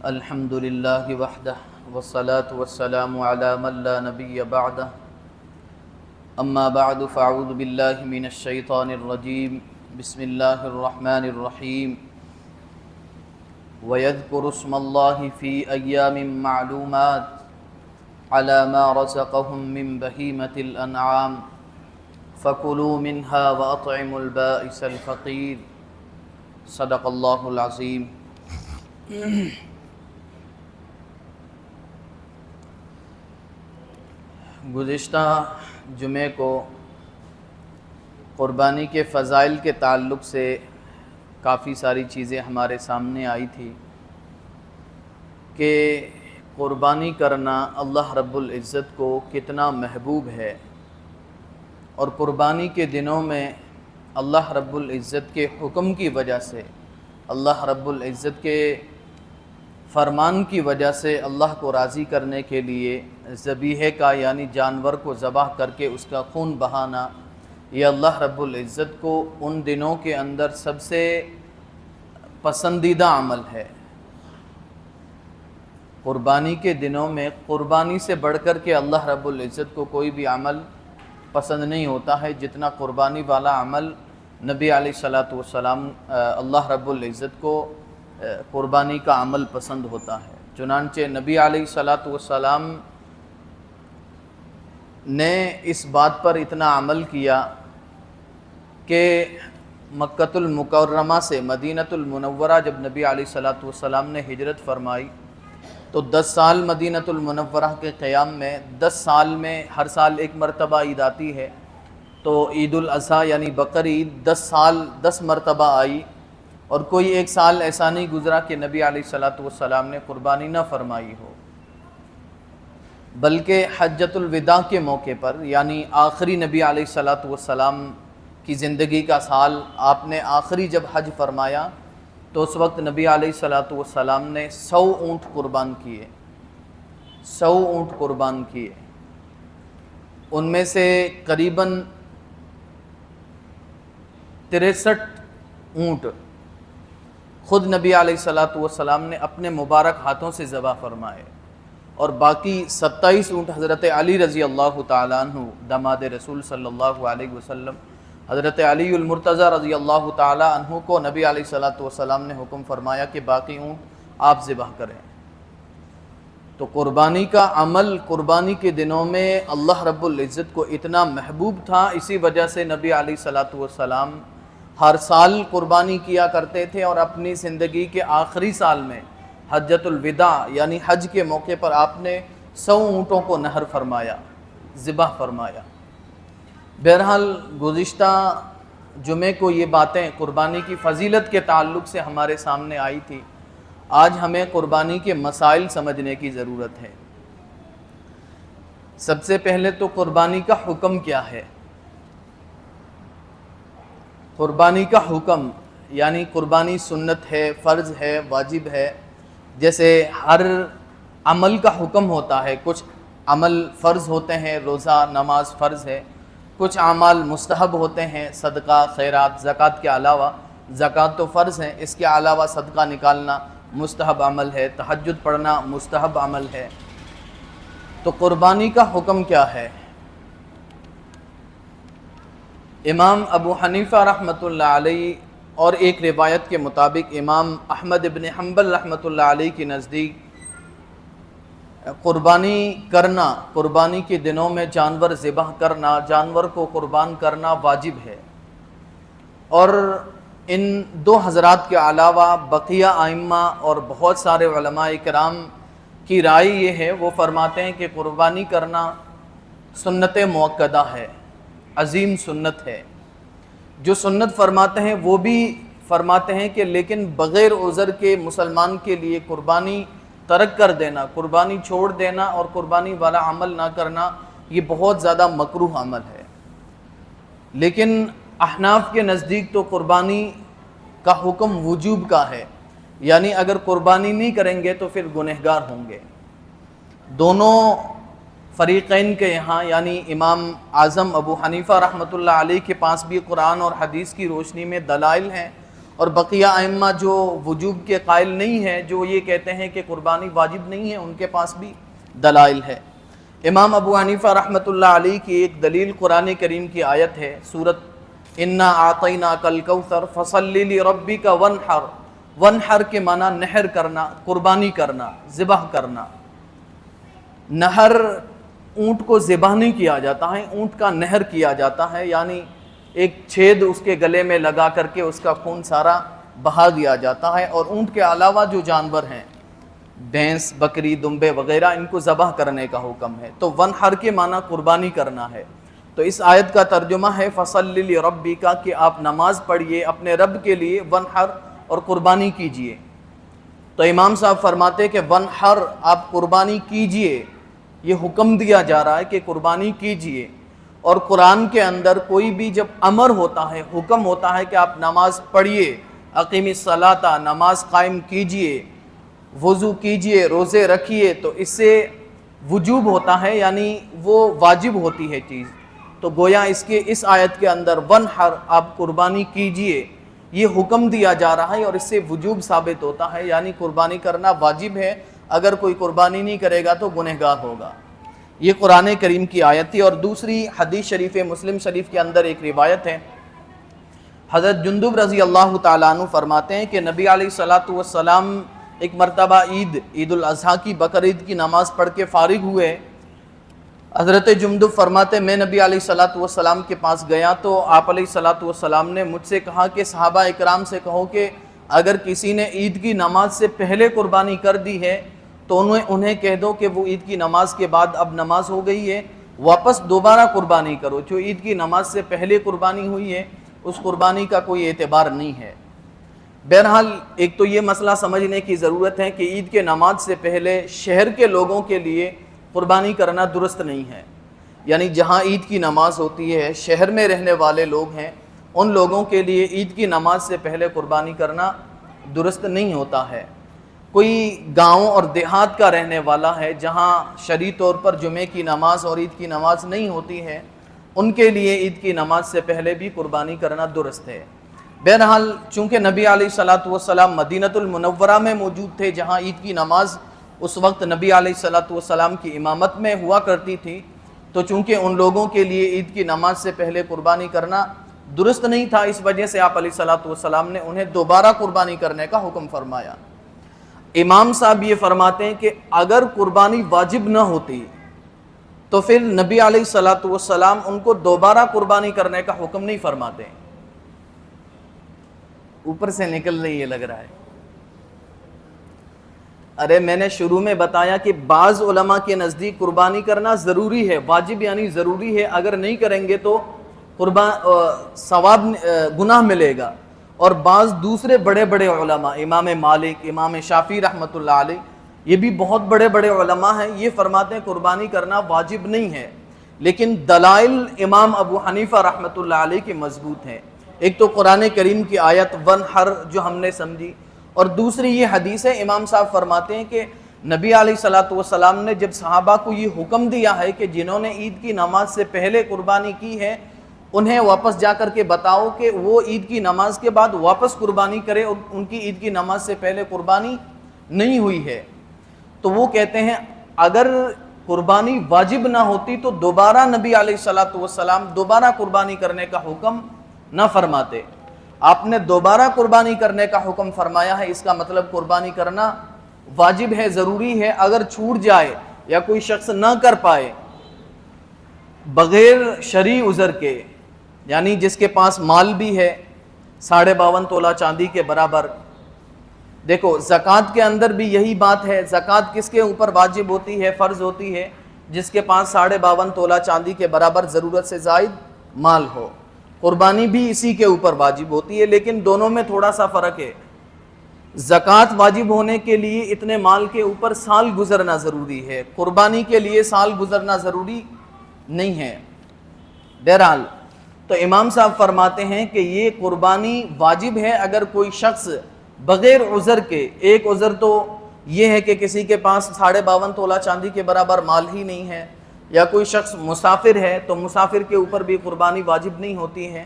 الحمد للہ وحدہ والصلاة والسلام علی من لا نبی بعدہ اما بعد فاعوذ باللہ من الشیطان الرجیم بسم اللہ الرحمن الرحیم وَيَذْكُرُ اسْمَ اللَّهِ فِي أَيَّامٍ مَّعْلُومَاتٍ عَلَى مَا رَزَقَهُم مِّن بَهِيمَةِ الْأَنْعَامِ فَكُلُوا مِنْهَا وَأَطْعِمُوا الْبَائِسَ الْفَقِيرَ صدق اللہ العظیم۔ گزشتہ جمعے کو قربانی کے فضائل کے تعلق سے کافی ساری چیزیں ہمارے سامنے آئی تھی کہ قربانی کرنا اللہ رب العزت کو کتنا محبوب ہے، اور قربانی کے دنوں میں اللہ رب العزت کے حکم کی وجہ سے، اللہ رب العزت کے فرمان کی وجہ سے اللہ کو راضی کرنے کے لیے ذبیحے کا یعنی جانور کو ذبح کر کے اس کا خون بہانا، یہ اللہ رب العزت کو ان دنوں کے اندر سب سے پسندیدہ عمل ہے۔ قربانی کے دنوں میں قربانی سے بڑھ کر کے اللہ رب العزت کو کوئی بھی عمل پسند نہیں ہوتا ہے جتنا قربانی والا عمل نبی علیہ الصلوۃ والسلام اللہ رب العزت کو قربانی کا عمل پسند ہوتا ہے۔ چنانچہ نبی علیہ الصلوۃ والسلام نے اس بات پر اتنا عمل کیا کہ مکۃ المکرمہ سے مدینۃ المنورہ جب نبی علیہ الصلوۃ والسلام نے ہجرت فرمائی تو 10 سال مدینۃ المنورہ کے قیام میں 10 سال میں ہر سال ایک مرتبہ عید آتی ہے، تو عید الاضحیٰ یعنی بقر عید 10 مرتبہ آئی، اور کوئی ایک سال ایسا نہیں گزرا کہ نبی علیہ الصلوۃ والسلام نے قربانی نہ فرمائی ہو، بلکہ حجۃ الوداع کے موقع پر یعنی آخری نبی علیہ الصلوۃ والسلام کی زندگی کا سال، آپ نے آخری جب حج فرمایا تو اس وقت نبی علیہ الصلوۃ والسلام نے 100 اونٹ قربان کیے، 100 اونٹ قربان کیے، ان میں سے قریباً 63 اونٹ خود نبی علیہ الصلوۃ والسلام نے اپنے مبارک ہاتھوں سے ذبح فرمائے، اور باقی 27 اونٹ حضرت علی رضی اللہ تعالیٰ عنہ داماد رسول صلی اللہ علیہ وسلم، حضرت علی المرتضیٰ رضی اللہ تعالیٰ عنہ کو نبی علیہ الصلوۃ والسلام نے حکم فرمایا کہ باقی اونٹ آپ ذبح کریں۔ تو قربانی کا عمل قربانی کے دنوں میں اللہ رب العزت کو اتنا محبوب تھا، اسی وجہ سے نبی علیہ الصلوۃ والسلام ہر سال قربانی کیا کرتے تھے، اور اپنی زندگی کے آخری سال میں حجۃ الوداع یعنی حج کے موقع پر آپ نے 100 اونٹوں کو نحر فرمایا، ذبح فرمایا۔ بہرحال گزشتہ جمعے کو یہ باتیں قربانی کی فضیلت کے تعلق سے ہمارے سامنے آئی تھی، آج ہمیں قربانی کے مسائل سمجھنے کی ضرورت ہے۔ سب سے پہلے تو قربانی کا حکم کیا ہے؟ قربانی کا حکم یعنی قربانی سنت ہے، فرض ہے، واجب ہے، جیسے ہر عمل کا حکم ہوتا ہے، کچھ عمل فرض ہوتے ہیں، روزہ نماز فرض ہے، کچھ اعمال مستحب ہوتے ہیں، صدقہ خیرات، زکوٰۃ کے علاوہ، زکوٰۃ تو فرض ہے، اس کے علاوہ صدقہ نکالنا مستحب عمل ہے، تہجد پڑھنا مستحب عمل ہے۔ تو قربانی کا حکم کیا ہے؟ امام ابو حنیفہ رحمۃ اللہ علیہ اور ایک روایت کے مطابق امام احمد ابن حنبل رحمۃ اللہ علیہ کے نزدیک قربانی کرنا، قربانی کے دنوں میں جانور ذبح کرنا، جانور کو قربان کرنا واجب ہے، اور ان 2 حضرات کے علاوہ بقیہ ائمہ اور بہت سارے علماء کرام کی رائے یہ ہے، وہ فرماتے ہیں کہ قربانی کرنا سنت مؤکدہ ہے، عظیم سنت ہے۔ جو سنت فرماتے ہیں وہ بھی فرماتے ہیں کہ لیکن بغیر عذر کے مسلمان کے لیے قربانی ترک کر دینا، قربانی چھوڑ دینا اور قربانی والا عمل نہ کرنا، یہ بہت زیادہ مکروہ عمل ہے۔ لیکن احناف کے نزدیک تو قربانی کا حکم وجوب کا ہے، یعنی اگر قربانی نہیں کریں گے تو پھر گنہگار ہوں گے۔ دونوں فریقین کے یہاں یعنی امام اعظم ابو حنیفہ رحمۃ اللہ علیہ کے پاس بھی قرآن اور حدیث کی روشنی میں دلائل ہیں، اور بقیہ ائمہ جو وجوب کے قائل نہیں ہیں، جو یہ کہتے ہیں کہ قربانی واجب نہیں ہے، ان کے پاس بھی دلائل ہے۔ امام ابو حنیفہ رحمۃ اللہ علیہ کی ایک دلیل قرآن کریم کی آیت ہے، سورۃ انا اعطیناک الکوثر فصل لربک وانحر۔ وانحر کے معنی نحر کرنا، قربانی کرنا، ذبح کرنا۔ نہر اونٹ کو ذبح نہیں کیا جاتا ہے، اونٹ کا نہر کیا جاتا ہے، یعنی ایک چھید اس کے گلے میں لگا کر کے اس کا خون سارا بہا دیا جاتا ہے، اور اونٹ کے علاوہ جو جانور ہیں، بھینس، بکری، دمبے وغیرہ، ان کو ذبح کرنے کا حکم ہے۔ تو ونحر کے معنی قربانی کرنا ہے۔ تو اس آیت کا ترجمہ ہے فصلی لربک، کہ آپ نماز پڑھیے اپنے رب کے لیے، ونحر، اور قربانی کیجئے۔ تو امام صاحب فرماتے کہ ونحر، آپ قربانی کیجئے، یہ حکم دیا جا رہا ہے کہ قربانی کیجئے۔ اور قرآن کے اندر کوئی بھی جب امر ہوتا ہے، حکم ہوتا ہے کہ آپ نماز پڑھیے، اقیم الصلاۃ، نماز قائم کیجئے، وضو کیجئے، روزے رکھیے، تو اس سے وجوب ہوتا ہے، یعنی وہ واجب ہوتی ہے چیز۔ تو گویا اس آیت کے اندر ونحر، آپ قربانی کیجئے، یہ حکم دیا جا رہا ہے، اور اس سے وجوب ثابت ہوتا ہے، یعنی قربانی کرنا واجب ہے۔ اگر کوئی قربانی نہیں کرے گا تو گنہگار ہوگا۔ یہ قرآن کریم کی آیت تھی۔ اور دوسری حدیث شریف مسلم شریف کے اندر ایک روایت ہے، حضرت جندب رضی اللہ تعالیٰ عنہ فرماتے ہیں کہ نبی علیہ الصلوۃ والسلام ایک مرتبہ عید الاضحیٰ کی، بقر عید کی نماز پڑھ کے فارغ ہوئے۔ حضرت جندب فرماتے میں نبی علیہ الصلوۃ والسلام کے پاس گیا تو آپ علیہ الصلوۃ والسلام نے مجھ سے کہا کہ صحابہ اکرام سے کہو کہ اگر کسی نے عید کی نماز سے پہلے قربانی کر دی ہے تو انہیں کہہ دو کہ وہ عید کی نماز کے بعد اب نماز ہو گئی ہے، واپس دوبارہ قربانی کرو۔ جو عید کی نماز سے پہلے قربانی ہوئی ہے اس قربانی کا کوئی اعتبار نہیں ہے۔ بہرحال ایک تو یہ مسئلہ سمجھنے کی ضرورت ہے کہ عید کے نماز سے پہلے شہر کے لوگوں کے لیے قربانی کرنا درست نہیں ہے، یعنی جہاں عید کی نماز ہوتی ہے، شہر میں رہنے والے لوگ ہیں، ان لوگوں کے لیے عید کی نماز سے پہلے قربانی کرنا درست نہیں ہوتا ہے۔ کوئی گاؤں اور دیہات کا رہنے والا ہے جہاں شرعی طور پر جمعے کی نماز اور عید کی نماز نہیں ہوتی ہے، ان کے لیے عید کی نماز سے پہلے بھی قربانی کرنا درست ہے۔ بہرحال چونکہ نبی علیہ الصلوۃ والسلام مدینۃ المنورہ میں موجود تھے، جہاں عید کی نماز اس وقت نبی علیہ الصلوۃ والسلام کی امامت میں ہوا کرتی تھی، تو چونکہ ان لوگوں کے لیے عید کی نماز سے پہلے قربانی کرنا درست نہیں تھا، اس وجہ سے آپ علیہ الصلوۃ والسلام نے انہیں دوبارہ قربانی کرنے کا حکم فرمایا۔ امام صاحب یہ فرماتے ہیں کہ اگر قربانی واجب نہ ہوتی تو پھر نبی علیہ الصلوۃ والسلام ان کو دوبارہ قربانی کرنے کا حکم نہیں فرماتے۔ اوپر سے نکل رہی ہے لگ رہا ہے۔ ارے میں نے شروع میں بتایا کہ بعض علماء کے نزدیک قربانی کرنا ضروری ہے، واجب یعنی ضروری ہے، اگر نہیں کریں گے تو ثواب گناہ ملے گا۔ اور بعض دوسرے بڑے بڑے علماء، امام مالک، امام شافعی رحمۃ اللہ علیہ، یہ بھی بہت بڑے بڑے علماء ہیں، یہ فرماتے ہیں قربانی کرنا واجب نہیں ہے، لیکن دلائل امام ابو حنیفہ رحمۃ اللہ علیہ کے مضبوط ہیں۔ ایک تو قرآن کریم کی آیت ونحر جو ہم نے سمجھی، اور دوسری یہ حدیث ہے، امام صاحب فرماتے ہیں کہ نبی علیہ الصلوۃ والسلام نے جب صحابہ کو یہ حکم دیا ہے کہ جنہوں نے عید کی نماز سے پہلے قربانی کی ہے انہیں واپس جا کر کے بتاؤ کہ وہ عید کی نماز کے بعد واپس قربانی کرے، اور ان کی عید کی نماز سے پہلے قربانی نہیں ہوئی ہے، تو وہ کہتے ہیں اگر قربانی واجب نہ ہوتی تو دوبارہ نبی علیہ الصلوۃ والسلام دوبارہ قربانی کرنے کا حکم نہ فرماتے۔ آپ نے دوبارہ قربانی کرنے کا حکم فرمایا ہے، اس کا مطلب قربانی کرنا واجب ہے، ضروری ہے۔ اگر چھوٹ جائے یا کوئی شخص نہ کر پائے بغیر شرعی عذر کے، یعنی جس کے پاس مال بھی ہے 52.5 تولہ چاندی کے برابر۔ دیکھو زکوٰۃ کے اندر بھی یہی بات ہے، زکوٰۃ کس کے اوپر واجب ہوتی ہے، فرض ہوتی ہے؟ جس کے پاس 52.5 تولہ چاندی کے برابر ضرورت سے زائد مال ہو۔ قربانی بھی اسی کے اوپر واجب ہوتی ہے، لیکن دونوں میں تھوڑا سا فرق ہے۔ زکوٰۃ واجب ہونے کے لیے اتنے مال کے اوپر سال گزرنا ضروری ہے، قربانی کے لیے سال گزرنا ضروری نہیں ہے۔ بہرحال تو امام صاحب فرماتے ہیں کہ یہ قربانی واجب ہے اگر کوئی شخص بغیر عذر کے، ایک عذر تو یہ ہے کہ کسی کے پاس 52.5 تولہ چاندی کے برابر مال ہی نہیں ہے، یا کوئی شخص مسافر ہے تو مسافر کے اوپر بھی قربانی واجب نہیں ہوتی ہے۔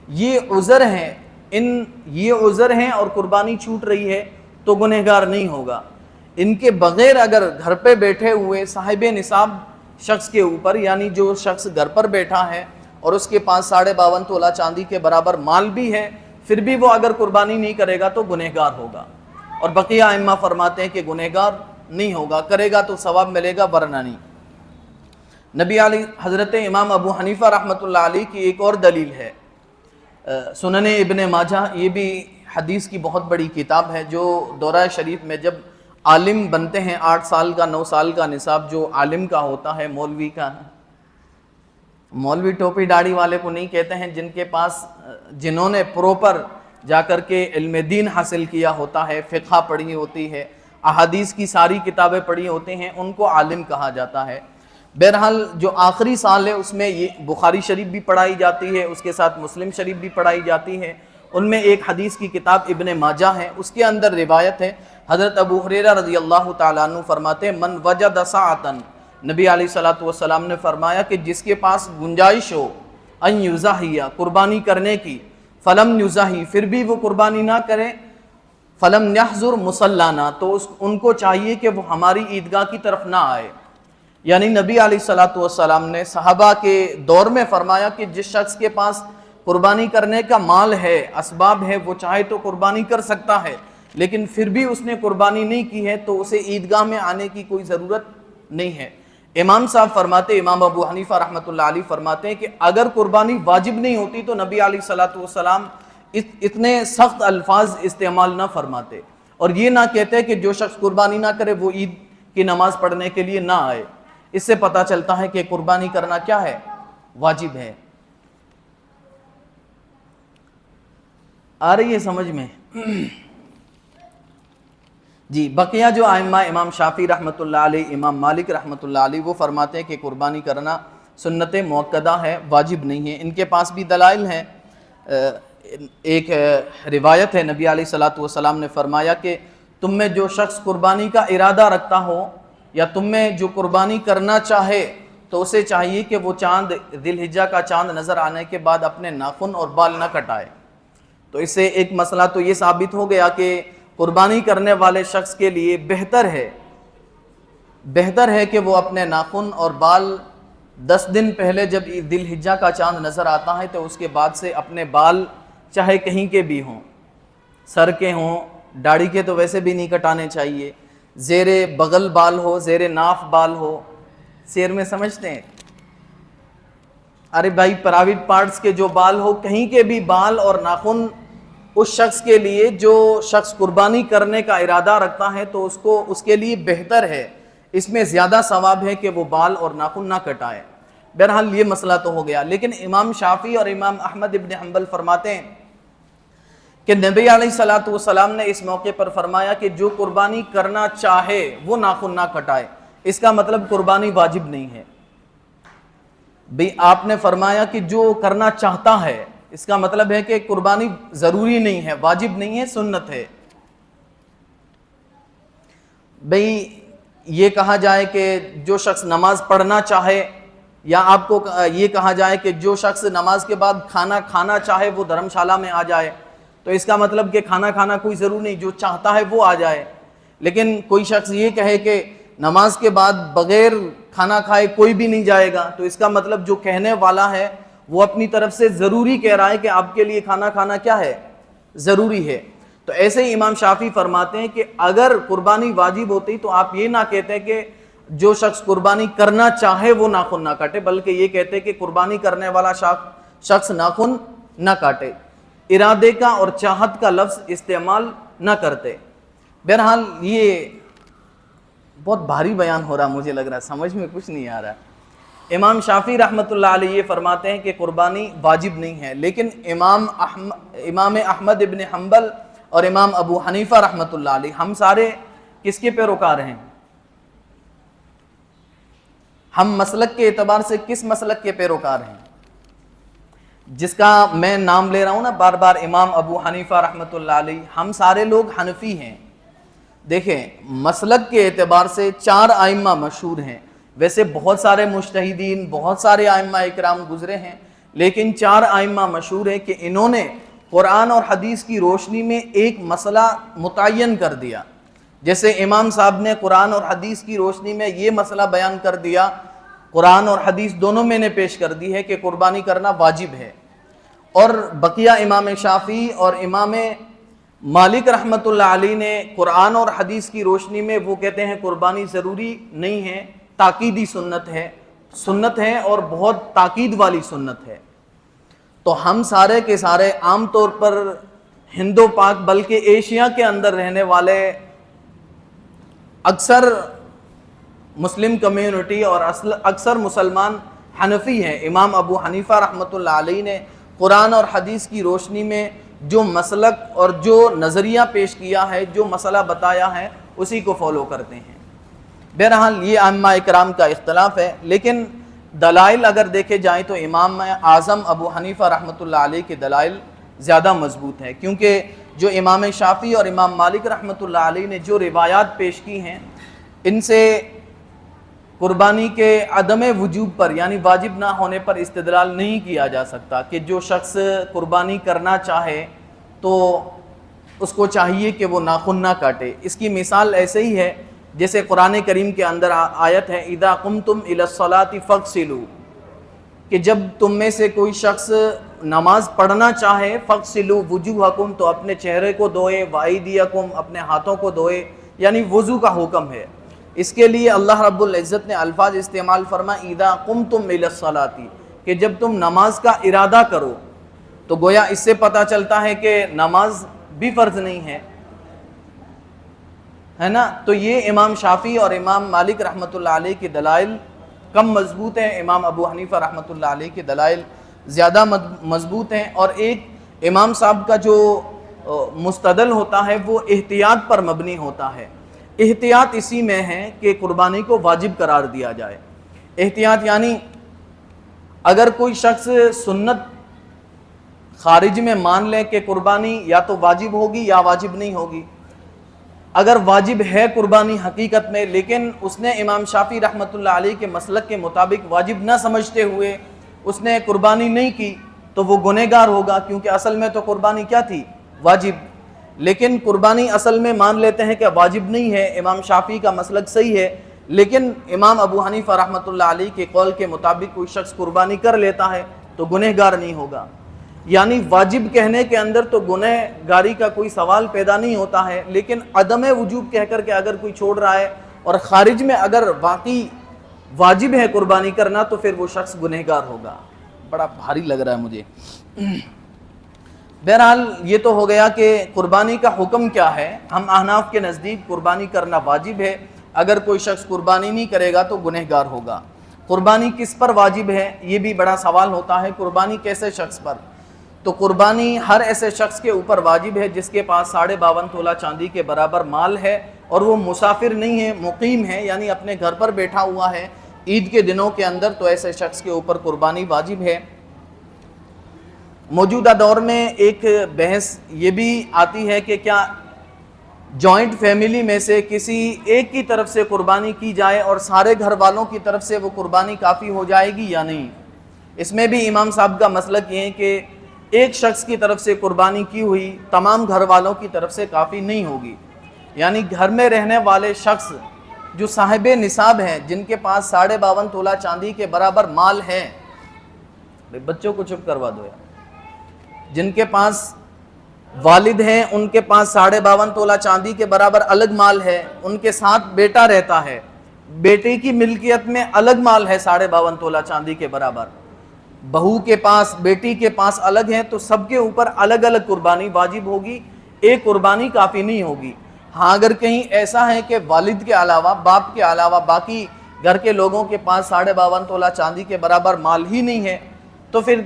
یہ عذر ہیں، یہ عذر ہیں اور قربانی چھوٹ رہی ہے تو گنہگار نہیں ہوگا۔ ان کے بغیر اگر گھر پہ بیٹھے ہوئے صاحب نصاب شخص کے اوپر، یعنی جو شخص گھر پر بیٹھا ہے اور اس کے پاس 52.5 تولہ چاندی کے برابر مال بھی ہے، پھر بھی وہ اگر قربانی نہیں کرے گا تو گنہگار ہوگا۔ اور بقیہ ائمہ فرماتے ہیں کہ گنہگار نہیں ہوگا، کرے گا تو ثواب ملے گا ورنہ نہیں۔ نبی علی حضرت امام ابو حنیفہ رحمۃ اللہ علیہ کی ایک اور دلیل ہے، سنن ابن ماجہ، یہ بھی حدیث کی بہت بڑی کتاب ہے، جو دورہ شریف میں جب عالم بنتے ہیں 8 سال کا 9 سال کا نصاب جو عالم کا ہوتا ہے، مولوی کا، مولوی ٹوپی داڑھی والے کو نہیں کہتے ہیں، جن کے پاس جنہوں نے پروپر جا کر کے علم دین حاصل کیا ہوتا ہے، فقہ پڑھی ہوتی ہے، احادیث کی ساری کتابیں پڑھی ہوتی ہیں، ان کو عالم کہا جاتا ہے۔ بہرحال جو آخری سال ہے اس میں یہ بخاری شریف بھی پڑھائی جاتی ہے، اس کے ساتھ مسلم شریف بھی پڑھائی جاتی ہے۔ ان میں ایک حدیث کی کتاب ابن ماجہ ہے، اس کے اندر روایت ہے، حضرت ابو ہریرہ رضی اللہ تعالیٰ عنہ فرماتے ہیں، من وجد ساعتن، نبی علیہ الصلوۃ والسلام نے فرمایا کہ جس کے پاس گنجائش ہو ان یضحیہ، قربانی کرنے کی، فلم یضحی، پھر بھی وہ قربانی نہ کرے، فلم یحضر مصلانا، تو ان کو چاہیے کہ وہ ہماری عیدگاہ کی طرف نہ آئے۔ یعنی نبی علیہ الصلوۃ والسلام نے صحابہ کے دور میں فرمایا کہ جس شخص کے پاس قربانی کرنے کا مال ہے، اسباب ہے، وہ چاہے تو قربانی کر سکتا ہے، لیکن پھر بھی اس نے قربانی نہیں کی ہے تو اسے عیدگاہ میں آنے کی کوئی ضرورت نہیں ہے۔ امام صاحب فرماتے، امام ابو حنیفہ رحمۃ اللہ علیہ فرماتے ہیں کہ اگر قربانی واجب نہیں ہوتی تو نبی علیہ الصلوۃ والسلام اتنے سخت الفاظ استعمال نہ فرماتے، اور یہ نہ کہتے کہ جو شخص قربانی نہ کرے وہ عید کی نماز پڑھنے کے لیے نہ آئے۔ اس سے پتہ چلتا ہے کہ قربانی کرنا کیا ہے، واجب ہے۔ آ رہی ہے سمجھ میں؟ جی، بقیہ جو ائمہ، امام شافعی رحمۃ اللہ علیہ، امام مالک رحمۃ اللہ علیہ، وہ فرماتے ہیں کہ قربانی کرنا سنت مؤکدہ ہے، واجب نہیں ہے۔ ان کے پاس بھی دلائل ہیں۔ ایک روایت ہے، نبی علیہ الصلوۃ والسلام نے فرمایا کہ تم میں جو شخص قربانی کا ارادہ رکھتا ہو یا تم میں جو قربانی کرنا چاہے تو اسے چاہیے کہ وہ چاند، ذی الحجہ کا چاند نظر آنے کے بعد اپنے ناخن اور بال نہ کٹائے۔ تو اس سے ایک مسئلہ تو یہ ثابت ہو گیا کہ قربانی کرنے والے شخص کے لیے بہتر ہے کہ وہ اپنے ناخن اور بال 10 دن پہلے جب ذی الحجہ کا چاند نظر آتا ہے تو اس کے بعد سے اپنے بال چاہے کہیں کے بھی ہوں، سر کے ہوں، داڑھی کے تو ویسے بھی نہیں کٹانے چاہیے، زیر بغل بال ہو، زیر ناف بال ہو، سیر میں سمجھتے ہیں، ارے بھائی پرائیویٹ پارٹس کے جو بال ہو، کہیں کے بھی بال اور ناخن اس شخص کے لیے جو شخص قربانی کرنے کا ارادہ رکھتا ہے تو اس کے لیے بہتر ہے، اس میں زیادہ ثواب ہے کہ وہ بال اور ناخن نہ کٹائے۔ بہرحال یہ مسئلہ تو ہو گیا، لیکن امام شافعی اور امام احمد ابن حنبل فرماتے ہیں کہ نبی علیہ الصلوۃ والسلام نے اس موقع پر فرمایا کہ جو قربانی کرنا چاہے وہ ناخن نہ کٹائے، اس کا مطلب قربانی واجب نہیں ہے۔ بھئی آپ نے فرمایا کہ جو کرنا چاہتا ہے، اس کا مطلب ہے کہ قربانی ضروری نہیں ہے، واجب نہیں ہے، سنت ہے۔ بھئی یہ کہا جائے کہ جو شخص نماز پڑھنا چاہے، یا آپ کو یہ کہا جائے کہ جو شخص نماز کے بعد کھانا کھانا چاہے وہ دھرم شالہ میں آ جائے، تو اس کا مطلب کہ کھانا کھانا کوئی ضروری نہیں، جو چاہتا ہے وہ آ جائے۔ لیکن کوئی شخص یہ کہے کہ نماز کے بعد بغیر کھانا کھائے کوئی بھی نہیں جائے گا، تو اس کا مطلب جو کہنے والا ہے وہ اپنی طرف سے ضروری کہہ رہا ہے کہ آپ کے لیے کھانا کھانا کیا ہے، ضروری ہے۔ تو ایسے ہی امام شافعی فرماتے ہیں کہ اگر قربانی واجب ہوتی تو آپ یہ نہ کہتے کہ جو شخص قربانی کرنا چاہے وہ ناخن نہ کاٹے، بلکہ یہ کہتے کہ قربانی کرنے والا شخص ناخن نہ کاٹے، ارادے کا اور چاہت کا لفظ استعمال نہ کرتے۔ بہرحال یہ بہت بھاری بیان ہو رہا، مجھے لگ رہا ہے سمجھ میں کچھ نہیں آ رہا۔ امام شافعی رحمۃ اللہ علیہ یہ فرماتے ہیں کہ قربانی واجب نہیں ہے، لیکن امام احمد ابن حنبل اور امام ابو حنیفہ رحمۃ اللہ علیہ، ہم سارے کس کے پیروکار ہیں؟ ہم مسلک کے اعتبار سے کس مسلک کے پیروکار ہیں؟ جس کا میں نام لے رہا ہوں نا بار بار، امام ابو حنیفہ رحمۃ اللہ علیہ، ہم سارے لوگ حنفی ہیں۔ دیکھیں مسلک کے اعتبار سے 4 ائمہ مشہور ہیں، ویسے بہت سارے مجتہدین، بہت سارے ائمہ اکرام گزرے ہیں، لیکن 4 ائمہ مشہور ہیں کہ انہوں نے قرآن اور حدیث کی روشنی میں ایک مسئلہ متعین کر دیا، جیسے امام صاحب نے قرآن اور حدیث کی روشنی میں یہ مسئلہ بیان کر دیا، قرآن اور حدیث دونوں میں نے پیش کر دی ہے کہ قربانی کرنا واجب ہے، اور بقیہ امام شافعی اور امام مالک رحمۃ اللہ علیہ نے قرآن اور حدیث کی روشنی میں وہ کہتے ہیں قربانی ضروری نہیں ہے، تاکیدی سنت ہے اور بہت تاکید والی سنت ہے۔ تو ہم سارے کے سارے عام طور پر ہندو پاک بلکہ ایشیا کے اندر رہنے والے اکثر مسلم کمیونٹی اور اکثر مسلمان حنفی ہیں۔ امام ابو حنیفہ رحمۃ اللہ علیہ نے قرآن اور حدیث کی روشنی میں جو مسلک اور جو نظریہ پیش کیا ہے، جو مسئلہ بتایا ہے، اسی کو فالو کرتے ہیں۔ بہرحال یہ ائمہ اکرام کا اختلاف ہے، لیکن دلائل اگر دیکھے جائیں تو امام اعظم ابو حنیفہ رحمۃ اللہ علیہ کے دلائل زیادہ مضبوط ہیں، کیونکہ جو امام شافعی اور امام مالک رحمۃ اللہ علیہ نے جو روایات پیش کی ہیں، ان سے قربانی کے عدم وجوب پر یعنی واجب نہ ہونے پر استدلال نہیں کیا جا سکتا کہ جو شخص قربانی کرنا چاہے تو اس کو چاہیے کہ وہ ناخن نہ کاٹے۔ اس کی مثال ایسے ہی ہے جیسے قرآن کریم کے اندر آیت ہے اذا قمتم الی الصلاۃ فاغسلوا، کہ جب تم میں سے کوئی شخص نماز پڑھنا چاہے فاغسلوا وجوہکم، تو اپنے چہرے کو دھوئے، وایدیکم اپنے ہاتھوں کو دھوئے، یعنی وضو کا حکم ہے۔ اس کے لیے اللہ رب العزت نے الفاظ استعمال فرمایا اذا قمتم الی الصلاۃ، کہ جب تم نماز کا ارادہ کرو، تو گویا اس سے پتہ چلتا ہے کہ نماز بھی فرض نہیں ہے نا۔ تو یہ امام شافعی اور امام مالک رحمۃ اللہ علیہ کے دلائل کم مضبوط ہیں، امام ابو حنیفہ رحمۃ اللہ علیہ کے دلائل زیادہ مضبوط ہیں، اور ایک امام صاحب کا جو مستدل ہوتا ہے وہ احتیاط پر مبنی ہوتا ہے۔ احتیاط اسی میں ہے کہ قربانی کو واجب قرار دیا جائے۔ احتیاط یعنی اگر کوئی شخص سنت خارج میں مان لے کہ قربانی یا تو واجب ہوگی یا واجب نہیں ہوگی، اگر واجب ہے قربانی حقیقت میں لیکن اس نے امام شافعی رحمۃ اللہ علیہ کے مسلک کے مطابق واجب نہ سمجھتے ہوئے اس نے قربانی نہیں کی، تو وہ گنہگار ہوگا، کیونکہ اصل میں تو قربانی کیا تھی؟ واجب۔ لیکن قربانی اصل میں مان لیتے ہیں کہ واجب نہیں ہے، امام شافعی کا مسلک صحیح ہے، لیکن امام ابو حنیفہ رحمۃ اللہ علیہ کے قول کے مطابق کوئی شخص قربانی کر لیتا ہے تو گنہگار نہیں ہوگا۔ یعنی واجب کہنے کے اندر تو گنہگاری کا کوئی سوال پیدا نہیں ہوتا ہے، لیکن عدم وجوب کہہ کر کے اگر کوئی چھوڑ رہا ہے اور خارج میں اگر واقعی واجب ہے قربانی کرنا تو پھر وہ شخص گنہگار ہوگا۔ بڑا بھاری لگ رہا ہے مجھے۔ بہرحال یہ تو ہو گیا کہ قربانی کا حکم کیا ہے۔ ہم احناف کے نزدیک قربانی کرنا واجب ہے، اگر کوئی شخص قربانی نہیں کرے گا تو گنہگار ہوگا۔ قربانی کس پر واجب ہے یہ بھی بڑا سوال ہوتا ہے، قربانی کیسے شخص پر؟ تو قربانی ہر ایسے شخص کے اوپر واجب ہے جس کے پاس 52.5 تولہ چاندی کے برابر مال ہے اور وہ مسافر نہیں ہے، مقیم ہے، یعنی اپنے گھر پر بیٹھا ہوا ہے عید کے دنوں کے اندر، تو ایسے شخص کے اوپر قربانی واجب ہے۔ موجودہ دور میں ایک بحث یہ بھی آتی ہے کہ کیا جوائنٹ فیملی میں سے کسی ایک کی طرف سے قربانی کی جائے اور سارے گھر والوں کی طرف سے وہ قربانی کافی ہو جائے گی یا نہیں۔ اس میں بھی امام صاحب کا مسلک یہ ہے کہ ایک شخص کی طرف سے قربانی کی ہوئی تمام گھر والوں کی طرف سے کافی نہیں ہوگی، یعنی گھر میں رہنے والے شخص جو صاحب نصاب ہیں، جن کے پاس 52.5 تولہ چاندی کے برابر مال ہے، بچوں کو چپ کروا دو یار، جن کے پاس والد ہیں ان کے پاس 52.5 تولہ چاندی کے برابر الگ مال ہے، ان کے ساتھ بیٹا رہتا ہے، بیٹے کی ملکیت میں الگ مال ہے 52.5 تولہ چاندی کے برابر، بہو کے پاس بیٹی کے پاس الگ ہیں، تو سب کے اوپر الگ الگ قربانی واجب ہوگی، ایک قربانی کافی نہیں ہوگی۔ ہاں اگر کہیں ایسا ہے کہ والد کے علاوہ باپ کے علاوہ باقی گھر کے لوگوں کے پاس 52.5 تولہ چاندی کے برابر مال ہی نہیں ہے تو پھر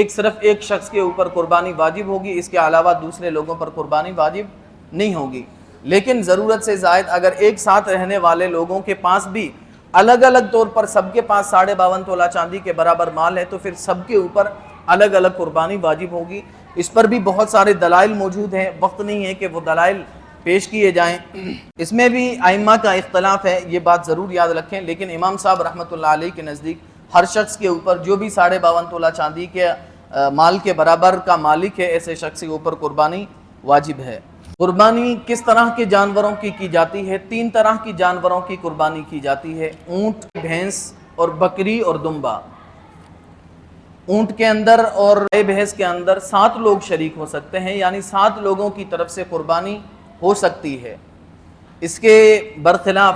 صرف ایک شخص کے اوپر قربانی واجب ہوگی، اس کے علاوہ دوسرے لوگوں پر قربانی واجب نہیں ہوگی۔ لیکن ضرورت سے زائد اگر ایک ساتھ رہنے والے لوگوں کے پاس بھی الگ الگ طور پر سب کے پاس 52.5 تولہ چاندی کے برابر مال ہے تو پھر سب کے اوپر الگ الگ قربانی واجب ہوگی۔ اس پر بھی بہت سارے دلائل موجود ہیں، وقت نہیں ہے کہ وہ دلائل پیش کیے جائیں۔ اس میں بھی ائمہ کا اختلاف ہے، یہ بات ضرور یاد رکھیں، لیکن امام صاحب رحمۃ اللہ علیہ کے نزدیک ہر شخص کے اوپر جو بھی 52.5 تولہ چاندی کے مال کے برابر کا مالک ہے، ایسے شخص کے اوپر قربانی واجب ہے۔ قربانی کس طرح کے جانوروں کی جاتی ہے؟ 3 طرح کی جانوروں کی قربانی کی جاتی ہے: اونٹ، بھینس اور بکری اور دمبا۔ اونٹ کے اندر اور بھینس کے اندر 7 لوگ شریک ہو سکتے ہیں، یعنی 7 لوگوں کی طرف سے قربانی ہو سکتی ہے۔ اس کے برخلاف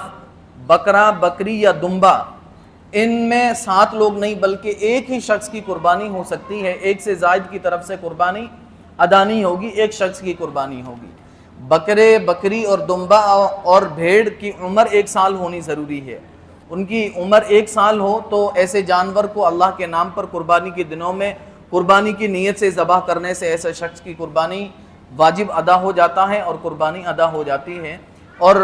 بکرا، بکری یا دمبا، ان میں 7 لوگ نہیں بلکہ ایک ہی شخص کی قربانی ہو سکتی ہے، ایک سے زائد کی طرف سے قربانی ادا نہیں ہوگی، ایک شخص کی قربانی ہوگی۔ بکرے، بکری اور دمبا اور بھیڑ کی عمر 1 سال ہونی ضروری ہے۔ ان کی عمر 1 سال ہو تو ایسے جانور کو اللہ کے نام پر قربانی کے دنوں میں قربانی کی نیت سے ذبح کرنے سے ایسے شخص کی قربانی واجب ادا ہو جاتا ہے اور قربانی ادا ہو جاتی ہے۔ اور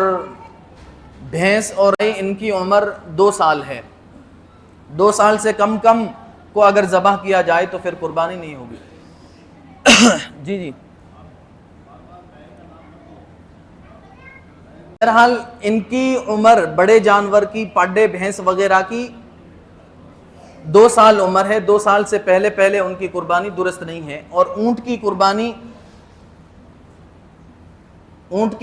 بھینس اور ان کی عمر 2 سال ہے، 2 سال سے کم کو اگر ذبح کیا جائے تو پھر قربانی نہیں ہوگی۔ جی بہرحال ان کی عمر بڑے جانور کی، پاڈے، بھینس وغیرہ کی 2 سال عمر ہے، 2 سال سے پہلے ان کی قربانی درست نہیں ہے۔ اور اونٹ کی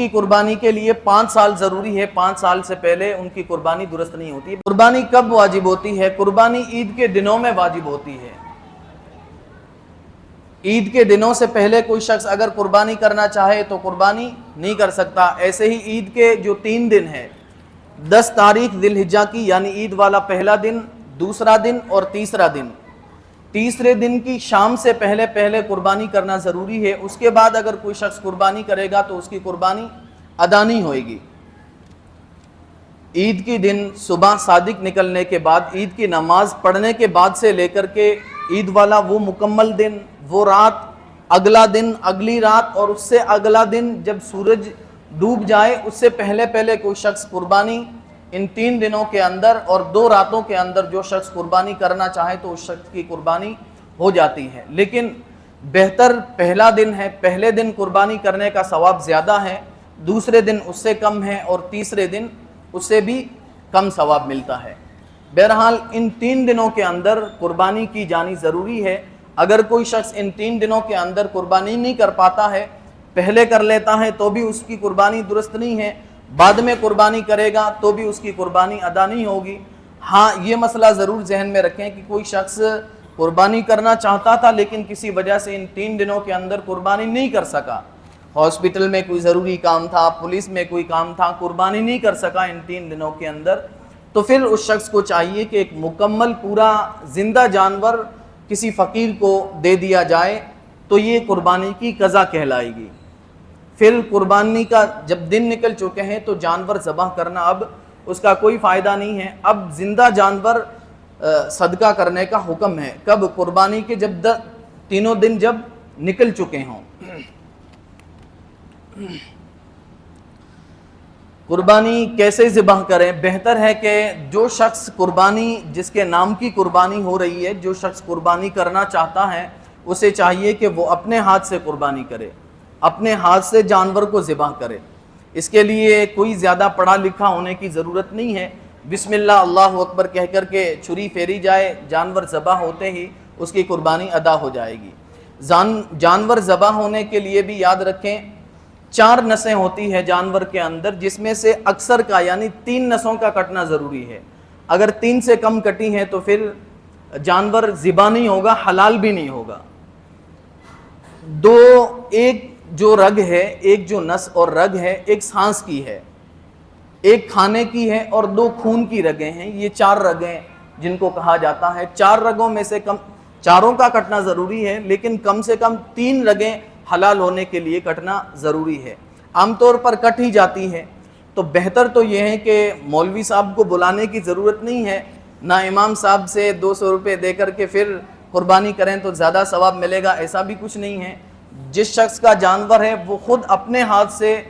قربانی کے لیے 5 سال ضروری ہے، 5 سال سے پہلے ان کی قربانی درست نہیں ہوتی۔ قربانی کب واجب ہوتی ہے؟ قربانی عید کے دنوں میں واجب ہوتی ہے۔ عید کے دنوں سے پہلے کوئی شخص اگر قربانی کرنا چاہے تو قربانی نہیں کر سکتا۔ ایسے ہی عید کے جو 3 دن ہیں، 10 تاریخ ذی الحجہ کی، یعنی عید والا پہلا دن، دوسرا دن اور تیسرا دن، تیسرے دن کی شام سے پہلے قربانی کرنا ضروری ہے۔ اس کے بعد اگر کوئی شخص قربانی کرے گا تو اس کی قربانی ادا نہیں ہوئے گی۔ عید کی دن صبح صادق نکلنے کے بعد، عید کی نماز پڑھنے کے بعد سے لے کر کے عید والا وہ مکمل دن، وہ رات، اگلا دن، اگلی رات اور اس سے اگلا دن جب سورج ڈوب جائے، اس سے پہلے کوئی شخص قربانی ان 3 دنوں کے اندر اور 2 راتوں کے اندر جو شخص قربانی کرنا چاہے تو اس شخص کی قربانی ہو جاتی ہے۔ لیکن بہتر پہلا دن ہے، پہلے دن قربانی کرنے کا ثواب زیادہ ہے، دوسرے دن اس سے کم ہے اور تیسرے دن اس سے بھی کم ثواب ملتا ہے۔ بہرحال ان 3 دنوں کے اندر قربانی کی جانی ضروری ہے۔ اگر کوئی شخص ان 3 دنوں کے اندر قربانی نہیں کر پاتا ہے، پہلے کر لیتا ہے تو بھی اس کی قربانی درست نہیں ہے، بعد میں قربانی کرے گا تو بھی اس کی قربانی ادا نہیں ہوگی۔ ہاں یہ مسئلہ ضرور ذہن میں رکھیں کہ کوئی شخص قربانی کرنا چاہتا تھا لیکن کسی وجہ سے ان 3 دنوں کے اندر قربانی نہیں کر سکا، ہاسپٹل میں کوئی ضروری کام تھا، پولیس میں کوئی کام تھا، قربانی نہیں کر سکا ان 3 دنوں کے اندر، تو پھر اس شخص کو چاہیے کہ ایک مکمل پورا زندہ جانور کسی فقیر کو دے دیا جائے تو یہ قربانی کی قضا کہلائے گی۔ پھر قربانی کا جب دن نکل چکے ہیں تو جانور ذبح کرنا اب اس کا کوئی فائدہ نہیں ہے، اب زندہ جانور صدقہ کرنے کا حکم ہے۔ کب؟ قربانی کے جب 3 دن جب نکل چکے ہوں۔ قربانی کیسے ذبح کریں؟ بہتر ہے کہ جو شخص قربانی، جس کے نام کی قربانی ہو رہی ہے، جو شخص قربانی کرنا چاہتا ہے، اسے چاہیے کہ وہ اپنے ہاتھ سے قربانی کرے، اپنے ہاتھ سے جانور کو ذبح کرے۔ اس کے لیے کوئی زیادہ پڑھا لکھا ہونے کی ضرورت نہیں ہے، بسم اللہ اللہ اکبر کہہ کر کے چھری پھیری جائے، جانور ذبح ہوتے ہی اس کی قربانی ادا ہو جائے گی۔ جانور ذبح ہونے کے لیے بھی یاد رکھیں 4 نسیں ہوتی ہے جانور کے اندر، جس میں سے اکثر کا یعنی 3 نسوں کا کٹنا ضروری ہے۔ اگر 3 سے کم کٹی ہیں تو پھر جانور ذبح نہیں ہوگا، حلال بھی نہیں ہوگا۔ ایک جو رگ ہے، ایک جو نس اور رگ ہے، ایک سانس کی ہے، ایک کھانے کی ہے اور 2 خون کی رگیں ہیں۔ یہ 4 رگیں جن کو کہا جاتا ہے۔ 4 رگوں میں سے چاروں کا کٹنا ضروری ہے، لیکن کم سے کم 3 رگیں حلال ہونے کے لیے کٹنا ضروری ہے۔ عام طور پر کٹ ہی جاتی ہے، تو بہتر تو یہ ہے کہ مولوی صاحب کو بلانے کی ضرورت نہیں ہے، نہ امام صاحب سے 200 روپے دے کر کے پھر قربانی کریں تو زیادہ ثواب ملے گا، ایسا بھی کچھ نہیں ہے۔ جس شخص کا جانور ہے وہ خود اپنے ہاتھ سے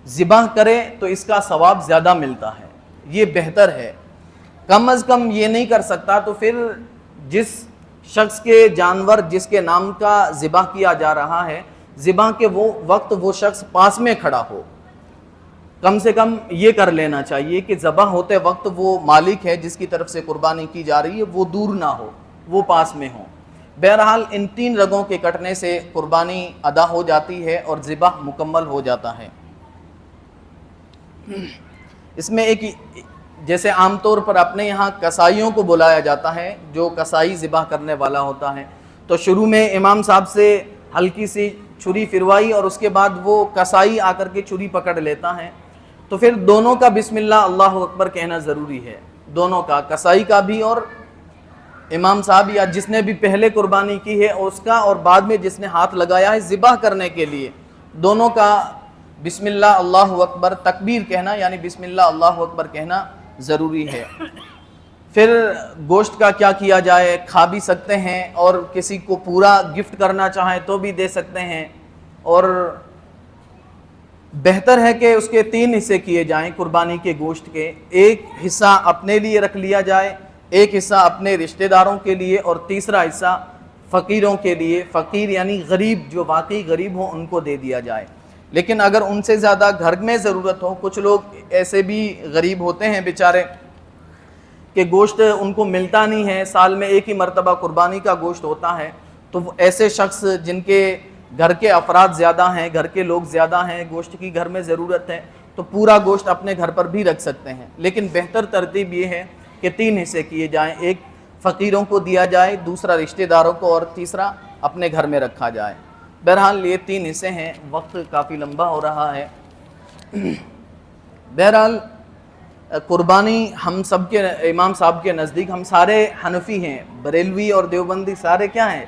ذبح کرے تو اس کا ثواب زیادہ ملتا ہے، یہ بہتر ہے۔ کم از کم یہ نہیں کر سکتا تو پھر جس شخص کے جانور جس کے نام کا ذبح کیا جا رہا ہے، ذبح کے وقت وہ شخص پاس میں کھڑا ہو، کم سے کم یہ کر لینا چاہیے کہ ذبح ہوتے وقت وہ مالک ہے جس کی طرف سے قربانی کی جا رہی ہے وہ دور نہ ہو، وہ پاس میں ہو۔ بہرحال ان 3 رگوں کے کٹنے سے قربانی ادا ہو جاتی ہے اور ذبح مکمل ہو جاتا ہے۔ اس میں ایک جیسے عام طور پر اپنے یہاں کسائیوں کو بلایا جاتا ہے، جو کسائی ذبح کرنے والا ہوتا ہے، تو شروع میں امام صاحب سے ہلکی سی چھری پھروائی اور اس کے بعد وہ کسائی آ کر کے چھری پکڑ لیتا ہے، تو پھر دونوں کا بسم اللہ اللہ اکبر کہنا ضروری ہے، دونوں کا، کسائی کا بھی اور امام صاحب یا جس نے بھی پہلے قربانی کی ہے اس کا، اور بعد میں جس نے ہاتھ لگایا ہے ذبح کرنے کے لیے، دونوں کا بسم اللہ اللہ اکبر تکبیر کہنا یعنی بسم اللہ اللہ اکبر کہنا ضروری ہے۔ پھر گوشت کا کیا کیا جائے، کھا بھی سکتے ہیں اور کسی کو پورا گفٹ کرنا چاہیں تو بھی دے سکتے ہیں، اور بہتر ہے کہ اس کے 3 حصے کیے جائیں قربانی کے گوشت کے، ایک حصہ اپنے لیے رکھ لیا جائے، ایک حصہ اپنے رشتہ داروں کے لیے، اور تیسرا حصہ فقیروں کے لیے، فقیر یعنی غریب، جو واقعی غریب ہوں ان کو دے دیا جائے۔ لیکن اگر ان سے زیادہ گھر میں ضرورت ہو، کچھ لوگ ایسے بھی غریب ہوتے ہیں بیچارے کہ گوشت ان کو ملتا نہیں ہے، سال میں ایک ہی مرتبہ قربانی کا گوشت ہوتا ہے، تو ایسے شخص جن کے گھر کے افراد زیادہ ہیں، گھر کے لوگ زیادہ ہیں، گوشت کی گھر میں ضرورت ہے، تو پورا گوشت اپنے گھر پر بھی رکھ سکتے ہیں۔ لیکن بہتر ترتیب یہ ہے کہ 3 حصے کیے جائیں، ایک فقیروں کو دیا جائے، دوسرا رشتہ داروں کو، اور تیسرا اپنے گھر میں رکھا جائے۔ بہرحال یہ 3 حصے ہیں، وقت کافی لمبا ہو رہا ہے۔ بہرحال قربانی ہم سب کے امام صاحب کے نزدیک، ہم سارے حنفی ہیں، بریلوی اور دیوبندی سارے کیا ہیں،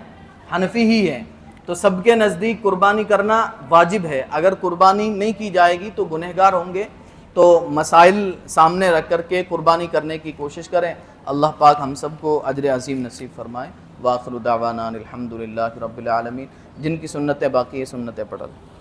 حنفی ہی ہیں، تو سب کے نزدیک قربانی کرنا واجب ہے۔ اگر قربانی نہیں کی جائے گی تو گنہگار ہوں گے، تو مسائل سامنے رکھ کر کے قربانی کرنے کی کوشش کریں۔ اللہ پاک ہم سب کو اجر عظیم نصیب فرمائے۔ وآخر دعوانا الحمدللہ رب العالمین۔ جن کی سنتیں باقی ہے سنتیں پڑھ لیں۔